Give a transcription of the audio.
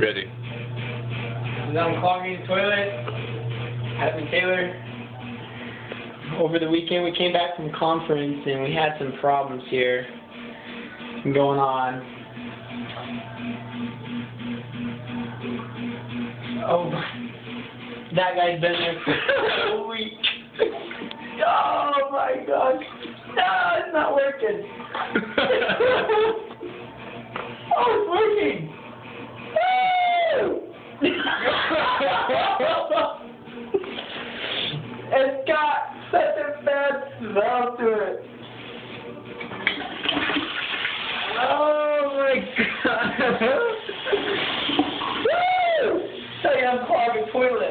Ready. I'm unclogging the toilet. Adam and Taylor. Over the weekend we came back from conference and we had some problems here going on. Oh, that guy's been there for a week. Oh my God. No, it's not working. Oh, it's working. It's got such a bad smell to it. Oh my God. Woo! So you unclog a toilet.